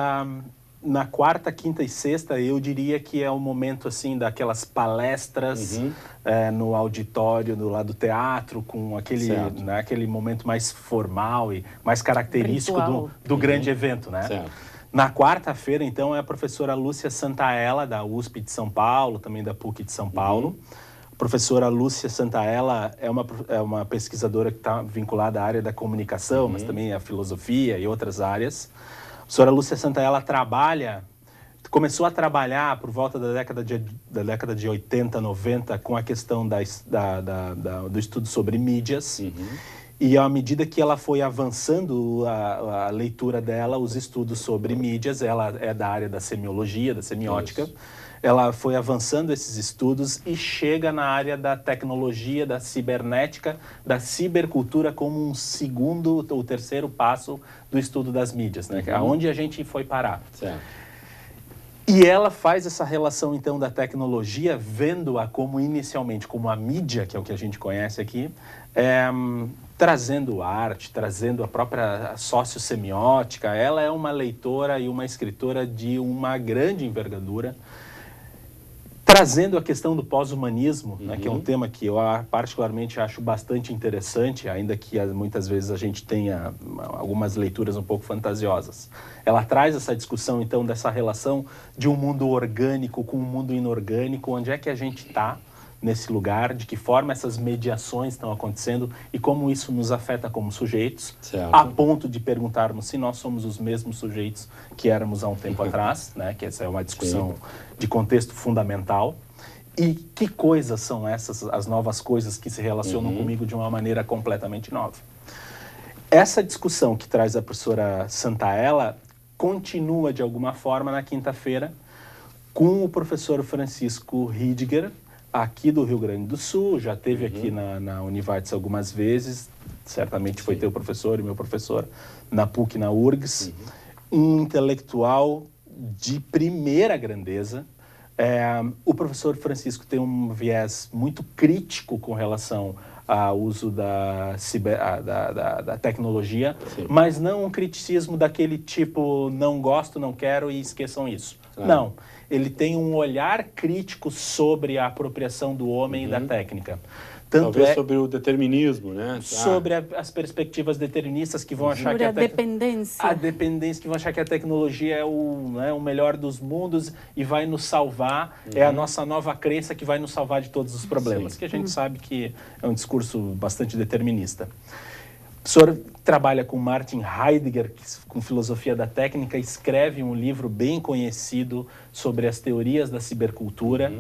na quarta, quinta e sexta, eu diria que é o momento, assim, daquelas palestras no auditório, do lado do teatro, com aquele momento mais formal e mais característico do grande evento, né? Certo. Na quarta-feira, então, é a professora Lúcia Santaella, da USP de São Paulo, também da PUC de São Paulo. A professora Lúcia Santaella é uma pesquisadora que está vinculada à área da comunicação, mas também à filosofia e outras áreas. A professora Lúcia Santaella começou a trabalhar por volta da década de 80, 90 com a questão do estudo sobre mídias. E à medida que ela foi avançando a leitura dela, os estudos sobre mídias, ela é da área da semiologia, da semiótica, ela foi avançando esses estudos e chega na área da tecnologia, da cibernética, da cibercultura como um segundo ou terceiro passo do estudo das mídias, né? Aonde a gente foi parar. Certo. E ela faz essa relação, então, da tecnologia, vendo-a inicialmente como a mídia, que é o que a gente conhece aqui, trazendo arte, trazendo a própria sociossemiótica. Ela é uma leitora e uma escritora de uma grande envergadura, trazendo a questão do pós-humanismo, né, que é um tema que eu particularmente acho bastante interessante, ainda que muitas vezes a gente tenha algumas leituras um pouco fantasiosas. Ela traz essa discussão, então, dessa relação de um mundo orgânico com um mundo inorgânico, onde é que a gente está nesse lugar, de que forma essas mediações estão acontecendo e como isso nos afeta como sujeitos, a ponto de perguntarmos se nós somos os mesmos sujeitos que éramos há um tempo atrás, né? Que essa é uma discussão de contexto fundamental. E que coisas são essas, as novas coisas que se relacionam comigo de uma maneira completamente nova. Essa discussão que traz a professora Santaella continua de alguma forma na quinta-feira com o professor Francisco Riediger, aqui do Rio Grande do Sul, já esteve aqui na Univates algumas vezes, certamente foi teu professor e meu professor na PUC, na URGS, um intelectual de primeira grandeza. O professor Francisco tem um viés muito crítico com relação ao uso da tecnologia, mas não um criticismo daquele tipo, não gosto, não quero e esqueçam isso. Claro. Não. Ele tem um olhar crítico sobre a apropriação do homem e da técnica. Talvez sobre o determinismo, né? Sobre as perspectivas deterministas que vão achar que a dependência. A dependência, que vão achar que a tecnologia é o melhor dos mundos e vai nos salvar, é a nossa nova crença que vai nos salvar de todos os problemas, que a gente sabe que é um discurso bastante determinista. O professor trabalha com Martin Heidegger, que, com filosofia da técnica, escreve um livro bem conhecido sobre as teorias da cibercultura,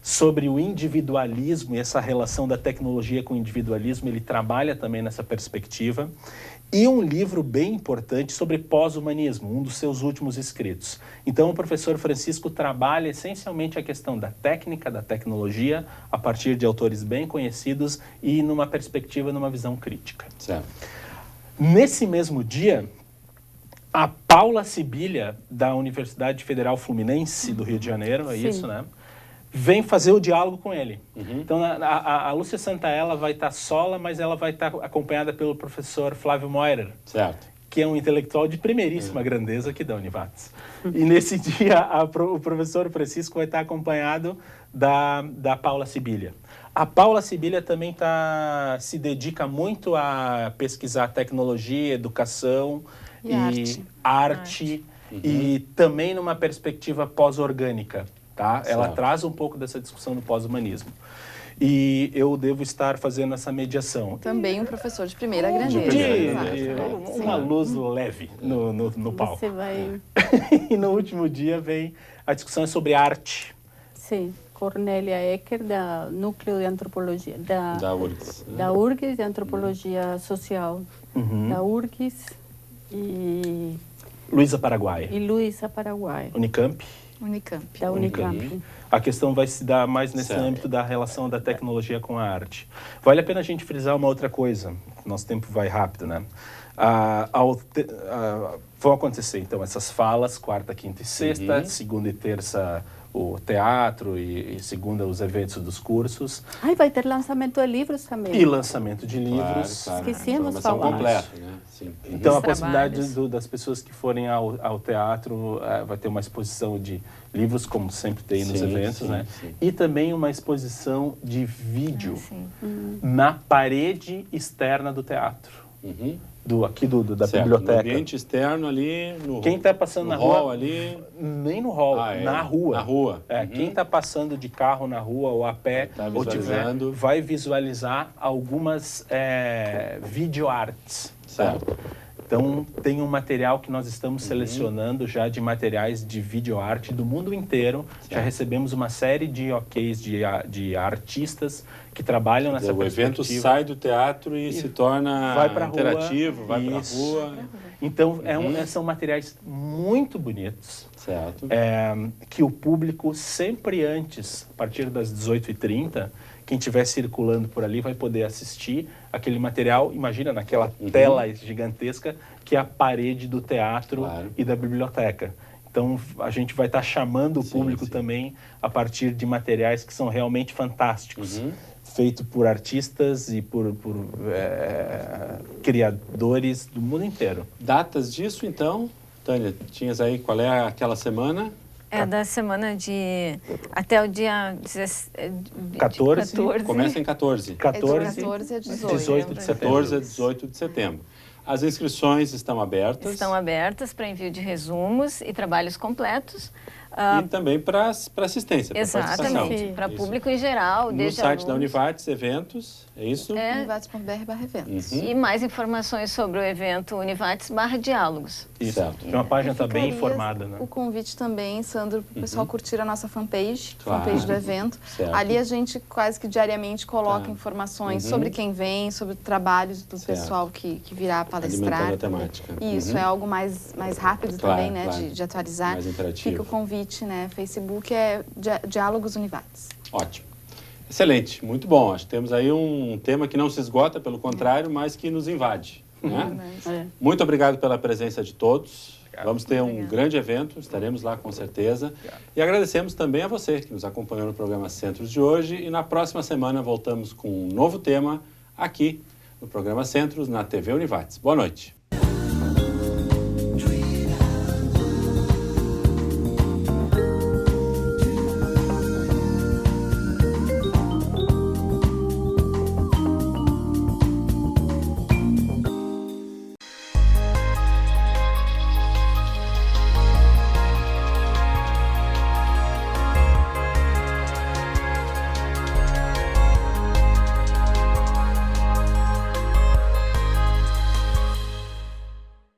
sobre o individualismo e essa relação da tecnologia com o individualismo. Ele trabalha também nessa perspectiva. E um livro bem importante sobre pós-humanismo, um dos seus últimos escritos. Então, o professor Francisco trabalha essencialmente a questão da técnica, da tecnologia, a partir de autores bem conhecidos e numa perspectiva, numa visão crítica. Certo. Nesse mesmo dia, a Paula Sibilha, da Universidade Federal Fluminense do Rio de Janeiro, é isso, né? vem fazer o diálogo com ele. Então, a Lúcia Santaella vai estar sola, mas ela vai estar acompanhada pelo professor Flávio Moirer, Certo. que é um intelectual de primeiríssima grandeza aqui da Univates. E nesse dia, o professor Francisco vai estar acompanhado da Paula Sibilia. A Paula Sibilia também se dedica muito a pesquisar tecnologia, educação e arte. E também numa perspectiva pós-orgânica. Tá? Ela traz um pouco dessa discussão do pós-humanismo. E eu devo estar fazendo essa mediação. Também um professor de primeira grandeza. Uma luz leve no palco. Você vai... E no último dia vem a discussão sobre arte. Sim, Cornélia Ecker, da Núcleo de Antropologia, Da URGS. Da URGS, de Antropologia Social, da URGS, e Luísa Paraguai. E Luísa Paraguai. Unicamp. Da Unicamp. A questão vai se dar mais nesse âmbito da relação da tecnologia com a arte. Vale a pena a gente frisar uma outra coisa. Nosso tempo vai rápido, né? Vão acontecer, então, essas falas, quarta, quinta e sexta, segunda e terça o teatro e segunda os eventos dos cursos. Vai ter lançamento de livros também. E lançamento de livros. Claro. Esquecemos de falar. Completa, né? Sim. Então, a possibilidade das pessoas que forem ao teatro, vai ter uma exposição de livros, como sempre tem nos eventos, né? Sim. E também uma exposição de vídeo na parede externa do teatro. Aqui da biblioteca. No ambiente externo ali, quem está passando na hall rua, ali... Nem no hall, na rua. Na rua. Quem está passando de carro na rua ou a pé, vai visualizar algumas videoarts. Certo. Então, tem um material que nós estamos selecionando já de materiais de videoarte do mundo inteiro. Certo. Já recebemos uma série de OKs de artistas que trabalham nessa perspectiva. O evento sai do teatro e se torna interativo, vai para a rua. Então, são materiais muito bonitos. Certo. Que o público sempre antes, a partir das 18h30, quem estiver circulando por ali vai poder assistir aquele material, imagina, naquela tela gigantesca que é a parede do teatro e da biblioteca. Então, a gente vai estar chamando o público também a partir de materiais que são realmente fantásticos, feito por artistas e por criadores do mundo inteiro. Datas disso, então, Tânia, tinhas aí qual é aquela semana? Da semana até o dia 14. Começa em 14. 14 a 18 de setembro. 14 a 18 de setembro. As inscrições estão abertas. Estão abertas para envio de resumos e trabalhos completos. E também para assistência, para participação. Exatamente, para público em geral. No site da Univates, eventos, é isso? Univates.br/eventos. E mais informações sobre o evento Univates/Diálogos. Isso. Certo. Então a página está bem informada, né? O convite também, Sandro, para o pessoal curtir a nossa fanpage, claro. fanpage do evento. Certo. Ali a gente quase que diariamente coloca informações sobre quem vem, sobre trabalhos do pessoal que virá palestrar. Alimentando a temática. Isso, é algo mais rápido também, né, de atualizar. Mais interativo. Fica o convite, né, Facebook é Diálogos Univates. Ótimo. Excelente, muito bom. Acho que temos aí um tema que não se esgota, pelo contrário, mas que nos invade. Né? Muito obrigado pela presença de todos. Vamos ter um grande evento, estaremos lá com certeza. E agradecemos também a você que nos acompanhou no programa Centros de hoje. E na próxima semana voltamos com um novo tema aqui no programa Centros, na TV Univates. Boa noite.